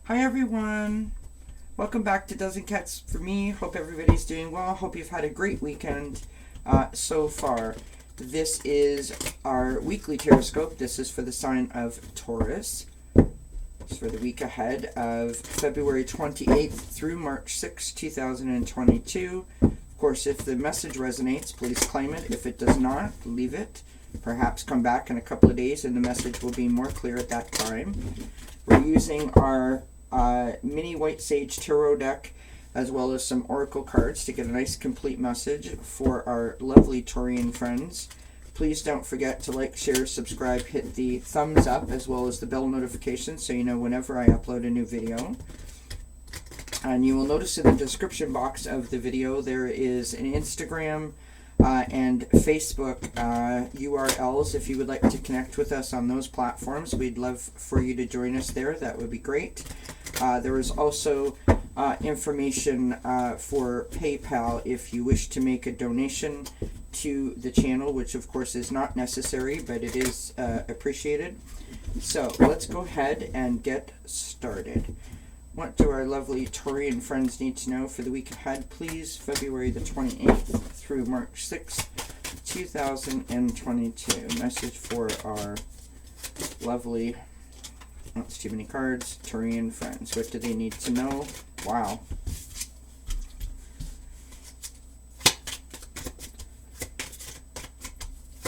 Hi everyone, welcome back to dzncats for me. Hope everybody's doing well. Hope you've had a great weekend so far. This is our weekly Tarotscope. This is for the sign of Taurus. It's for the week ahead of February 28th through March 6th, 2022. Of course, if the message resonates, please claim it. If it does not, leave it. Perhaps come back in a couple of days and the message will be more clear at that time. We're using our mini White Sage Tarot deck as well as some oracle cards to get a nice complete message for our lovely Taurian friends. Please don't forget to like, share, subscribe, hit the thumbs up as well as the bell notification so you know whenever I upload a new video. And you will notice in the description box of the video there is an Instagram and Facebook URLs. If you would like to connect with us on those platforms, we'd love for you to join us there. That would be great. There is also information for PayPal if you wish to make a donation to the channel, which of course is not necessary, but it is appreciated. So let's go ahead and get started. What do our lovely Taurian friends need to know for the week ahead, please? February the 28th through March 6th, 2022. Message for our lovely, that's too many cards, Taurian friends. What do they need to know? Wow.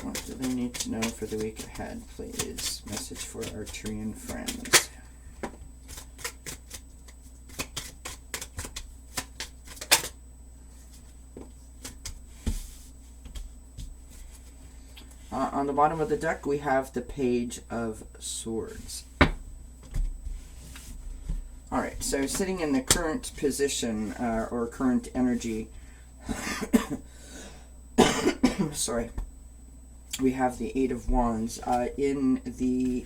What do they need to know for the week ahead, please? Message for our Taurian friends. On the bottom of the deck, we have the Page of Swords. Alright, so sitting in the current position, or current energy, sorry, we have the Eight of Wands. In the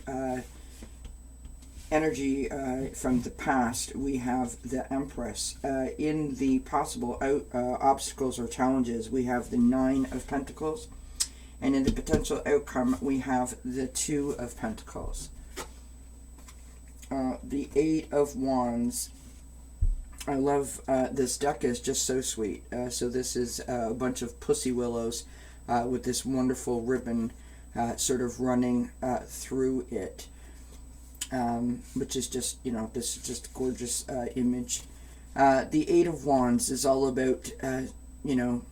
energy from the past, we have the Empress. In the possible obstacles or challenges, we have the Nine of Pentacles. And in the potential outcome, we have the Two of Pentacles. The Eight of Wands. I love this deck is just so sweet. So this is a bunch of pussy willows with this wonderful ribbon sort of running through it, which is just, you know, this is just a gorgeous image. The Eight of Wands is all about, you know,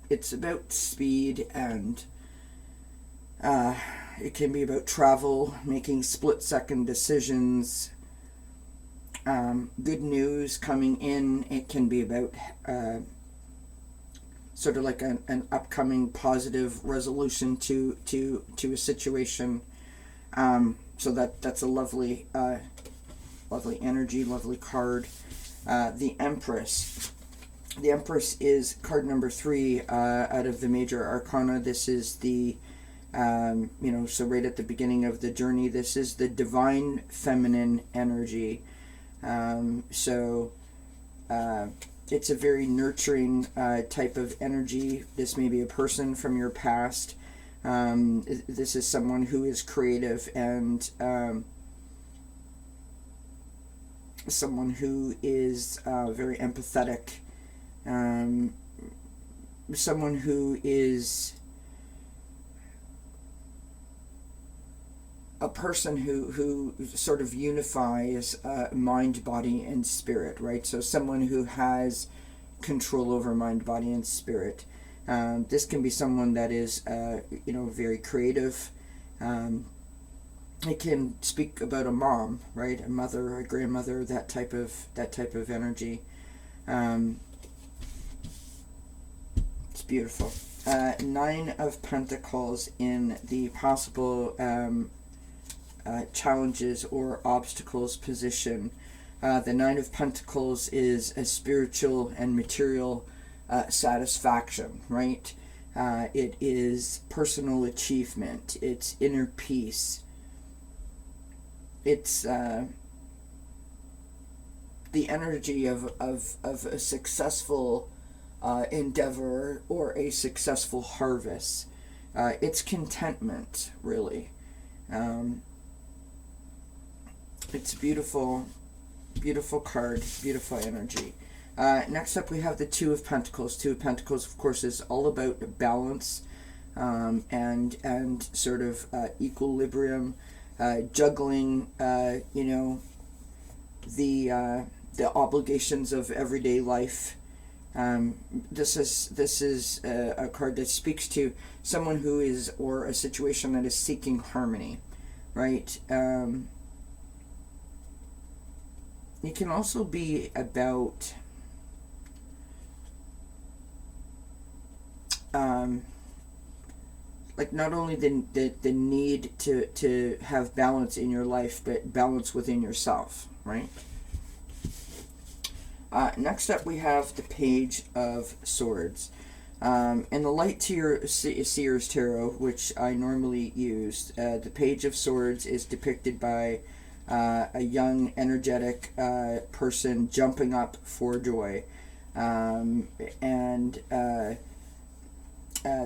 it's about speed and it can be about travel, making split-second decisions, good news coming in. It can be about sort of like an upcoming positive resolution to a situation. So that's a lovely lovely energy, lovely card. The Empress. The Empress is card number 3 out of the major arcana. This is the, you know, so right at the beginning of the journey, this is the divine feminine energy. So it's a very nurturing type of energy. This may be a person from your past. This is someone who is creative and someone who is very empathetic. Someone who is a person who sort of unifies mind, body, and spirit, right? So someone who has control over mind, body, and spirit. This can be someone that is, you know, very creative. It can speak about a mom, right? A mother, a grandmother, that type of energy. It's beautiful. Nine of Pentacles in the possible challenges or obstacles position. The Nine of Pentacles is a spiritual and material satisfaction, right? It is personal achievement. It's inner peace. It's the energy of a successful endeavor or a successful harvest. It's contentment, really. It's beautiful. Beautiful card, beautiful energy. Next up, we have the Two of Pentacles. Two of Pentacles, of course, is all about balance, and sort of equilibrium, juggling, the obligations of everyday life. This is a card that speaks to someone who is, or a situation that is seeking harmony, right? It can also be about like not only the need to have balance in your life, but balance within yourself, right? Next up, we have the Page of Swords. In the Light Seer's Tarot, which I normally use, the Page of Swords is depicted by a young, energetic person jumping up for joy.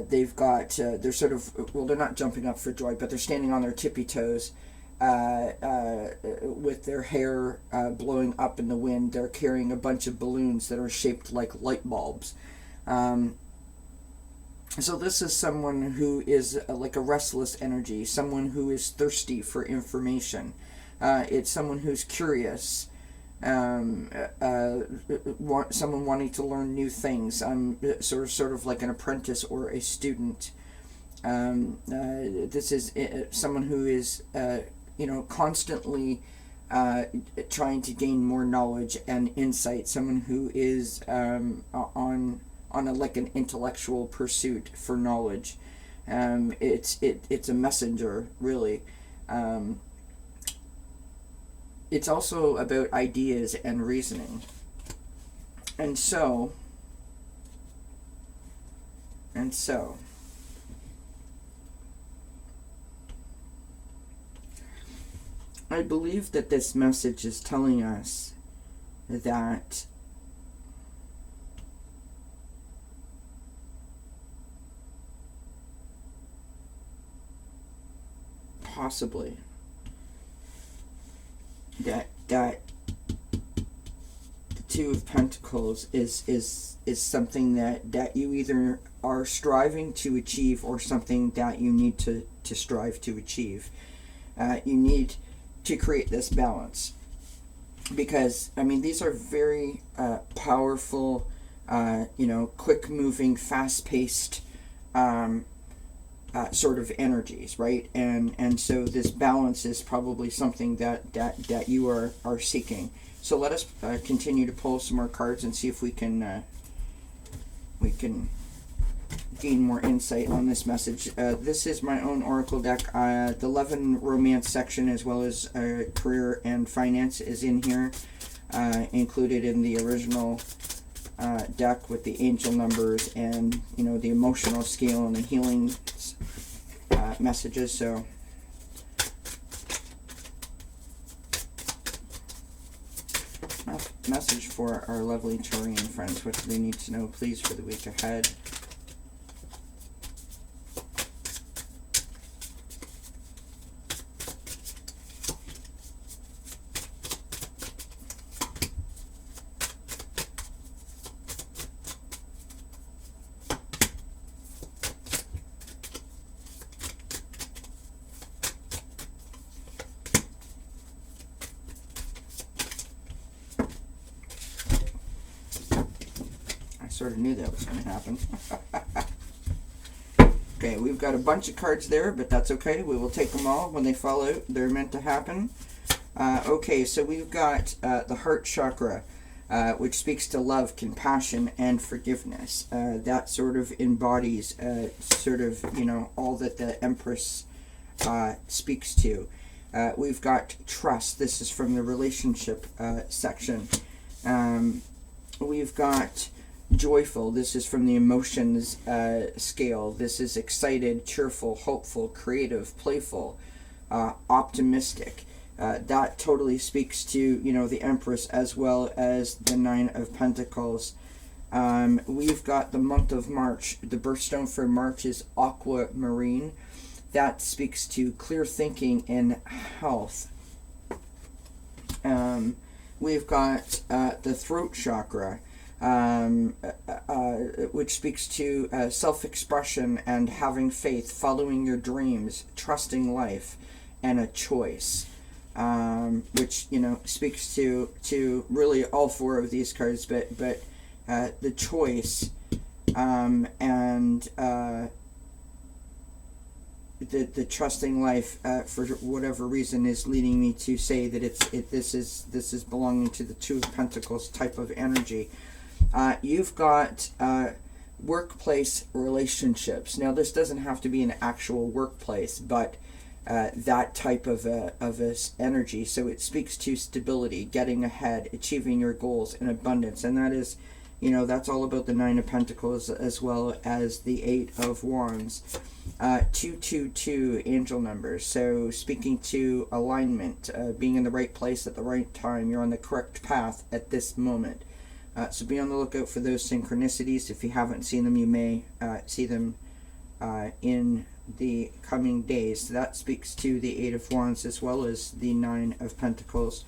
They've got, they're sort of, well, they're not jumping up for joy, but they're standing on their tippy toes. With their hair blowing up in the wind. They're carrying a bunch of balloons that are shaped like light bulbs. So this is someone who is like a restless energy, someone who is thirsty for information. It's someone who's curious, someone wanting to learn new things. Sort of like an apprentice or a student. This is someone who is constantly trying to gain more knowledge and insight. Someone who is on like an intellectual pursuit for knowledge. It's a messenger, really. It's also about ideas and reasoning. And so I believe that this message is telling us that possibly that the Two of Pentacles is something that you either are striving to achieve, or something that you need to strive to achieve. You need to create this balance, because these are very powerful, quick moving, fast paced sort of energies, right? And so this balance is probably something that you are seeking. So let us continue to pull some more cards and see if we can gain more insight on this message. This is my own oracle deck. The love and romance section, as well as career and finance, is in here, included in the original deck with the angel numbers and the emotional scale and the healing messages. So message for our lovely Taurian friends. What do they need to know, please, for the week ahead? Sort of knew that was going to happen. Okay, we've got a bunch of cards there, but that's okay. We will take them all when they fall out. They're meant to happen. Okay, so we've got the heart chakra, which speaks to love, compassion, and forgiveness. That sort of embodies all that the Empress speaks to. We've got trust. This is from the relationship section. We've got joyful. This is from the emotions scale. This is excited, cheerful, hopeful, creative, playful, optimistic. That totally speaks to the Empress, as well as the Nine of Pentacles. We've got the month of March. The birthstone for March is aquamarine. That speaks to clear thinking and health. we've got the throat chakra, which speaks to self-expression and having faith, following your dreams, trusting life, and a choice. Which speaks to really all four of these cards, but the choice and the trusting life for whatever reason is leading me to say that this is belonging to the Two of Pentacles type of energy. You've got workplace relationships. Now, this doesn't have to be an actual workplace, but that type of a energy. So it speaks to stability, getting ahead, achieving your goals, and abundance. And that is, that's all about the Nine of Pentacles as well as the Eight of Wands. 222 angel numbers. So speaking to alignment, being in the right place at the right time. You're on the correct path at this moment. So be on the lookout for those synchronicities. If you haven't seen them, you may see them in the coming days. So that speaks to the Eight of Wands as well as the Nine of Pentacles.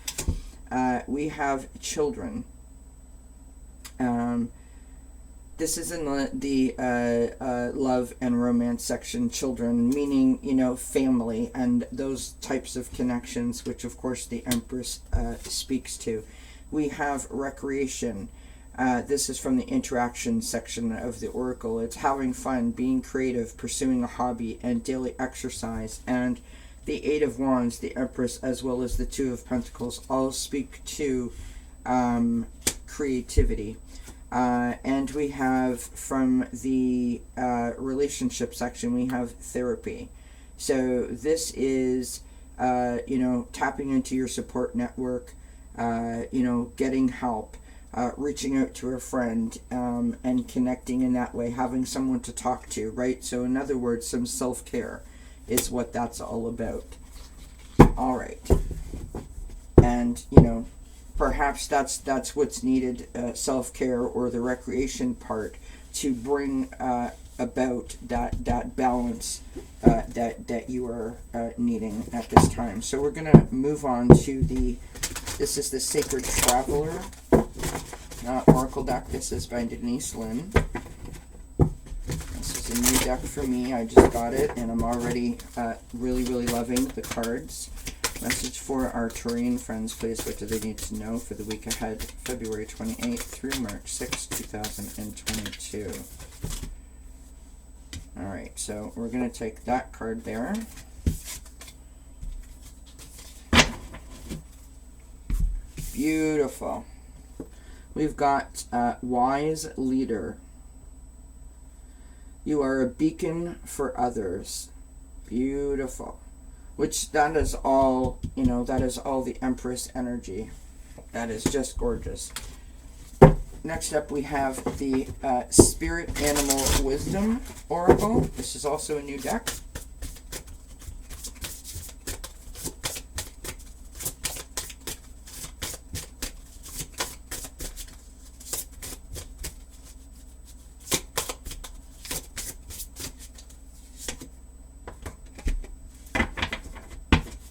We have children. This is in the love and romance section. Children, meaning family and those types of connections, which of course the Empress speaks to. We have recreation. This is from the interaction section of the Oracle. It's having fun, being creative, pursuing a hobby, and daily exercise. And the Eight of Wands, the Empress, as well as the Two of Pentacles, all speak to creativity. And we have from the relationship section, we have therapy. So this is, tapping into your support network, getting help. Reaching out to a friend and connecting in that way, having someone to talk to, right? So in other words, some self-care is what that's all about. All right. And, perhaps that's what's needed, self-care or the recreation part, to bring about that balance that you are needing at this time. So we're going to move on to this is the Sacred Traveler Oracle deck. This is by Denise Lynn. This is a new deck for me. I just got it, and I'm already really, really loving the cards. Message for our Taurian friends, please. What do they need to know for the week ahead, February 28th through March 6, 2022? Alright, so we're going to take that card there. Beautiful. We've got Wise Leader. You are a beacon for others. Beautiful. Which that is all, that is all the Empress energy. That is just gorgeous. Next up we have the Spirit Animal Wisdom Oracle. This is also a new deck.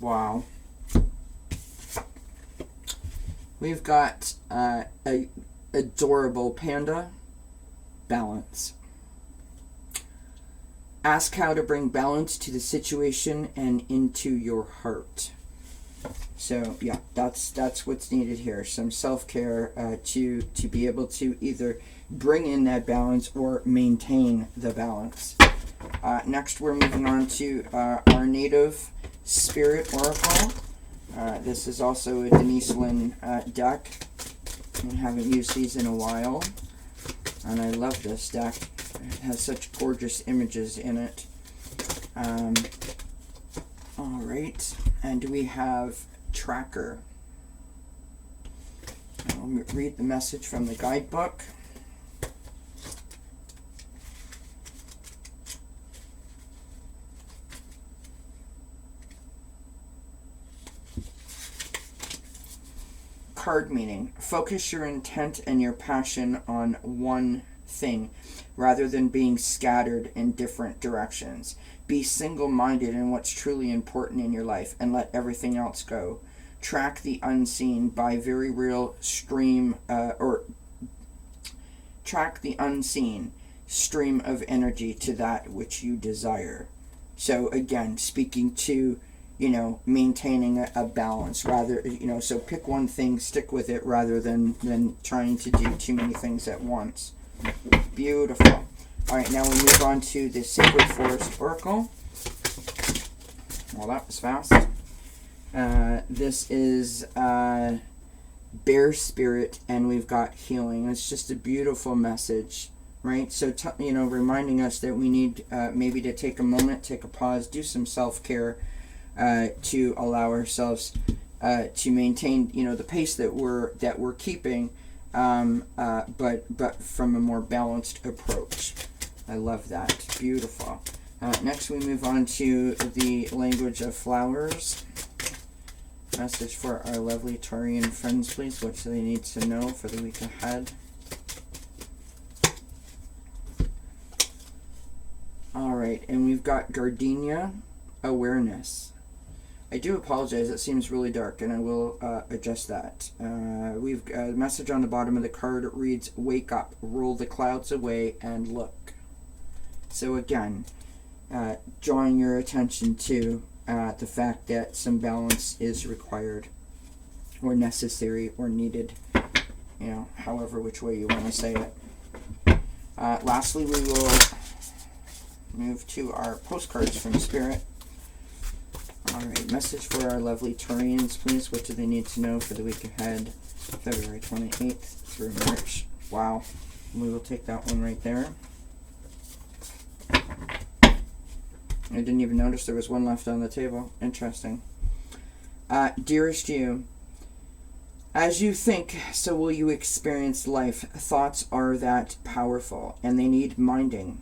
Wow. We've got a adorable panda. Balance. Ask how to bring balance to the situation and into your heart. So yeah, that's what's needed here. Some self-care to be able to either bring in that balance or maintain the balance. Next, we're moving on to our native Spirit Oracle. This is also a Denise Lynn deck. I haven't used these in a while, and I love this deck. It has such gorgeous images in it. Alright, and we have Tracker. I'll read the message from the guidebook. Card meaning: focus your intent and your passion on one thing rather than being scattered in different directions. Be single-minded in what's truly important in your life and let everything else go. track the unseen by very real stream, or track the unseen stream of energy to that which you desire. So again, speaking to, maintaining a balance, rather, so pick one thing, stick with it, rather than trying to do too many things at once. Beautiful. All right, now we move on to the Sacred Forest Oracle. Well, that was fast. This is Bear Spirit, and we've got healing. It's just a beautiful message, right? So, reminding us that we need maybe to take a moment, take a pause, do some self-care to allow ourselves to maintain, the pace that we're keeping, but from a more balanced approach. I love that. Beautiful. Next, we move on to the language of flowers. Message for our lovely Taurian friends, please. What do they need to know for the week ahead? All right, and we've got Gardenia, awareness. I do apologize, it seems really dark, and I will adjust that. We've a message on the bottom of the card reads, wake up, roll the clouds away, and look. So again, drawing your attention to the fact that some balance is required, or necessary, or needed, however which way you want to say it. Lastly, we will move to our postcards from Spirit. Alright, message for our lovely Taurians, please. What do they need to know for the week ahead, February 28th through March? Wow. We will take that one right there. I didn't even notice there was one left on the table. Interesting. Dearest you, as you think, so will you experience life. Thoughts are that powerful, and they need minding.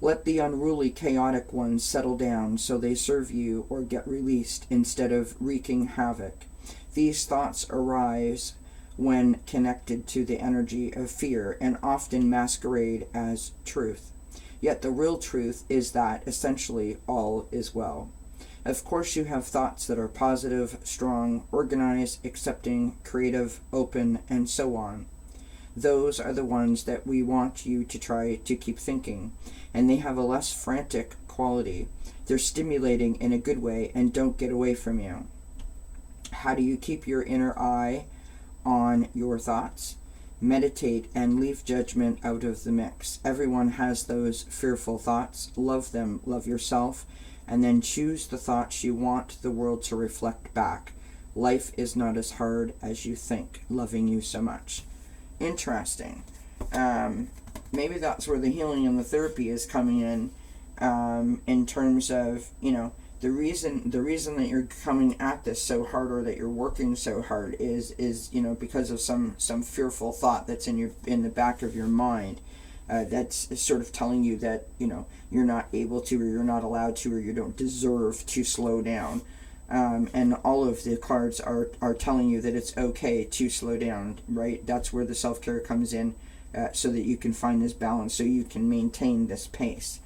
Let the unruly, chaotic ones settle down so they serve you or get released instead of wreaking havoc. These thoughts arise when connected to the energy of fear and often masquerade as truth. Yet the real truth is that essentially all is well. Of course, you have thoughts that are positive, strong, organized, accepting, creative, open, and so on. Those are the ones that we want you to try to keep thinking, and they have a less frantic quality. They're stimulating in a good way and don't get away from you. How do you keep your inner eye on your thoughts? Meditate and leave judgment out of the mix. Everyone has those fearful thoughts. Love them, love yourself, and then choose the thoughts you want the world to reflect back. Life is not as hard as you think, loving you so much. Interesting. Maybe that's where the healing and the therapy is coming in terms of, the reason that you're coming at this so hard, or that you're working so hard, is because of some fearful thought that's in the back of your mind, that's sort of telling you that you're not able to, or you're not allowed to, or you don't deserve to slow down. And all of the cards are telling you that it's okay to slow down, right? That's where the self-care comes in, so that you can find this balance, so you can maintain this pace.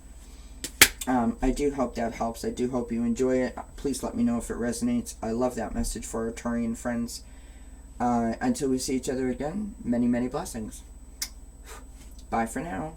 I do hope that helps. I do hope you enjoy it. Please let me know if it resonates. I love that message for our Taurian friends. Until we see each other again, many, many blessings. Bye for now.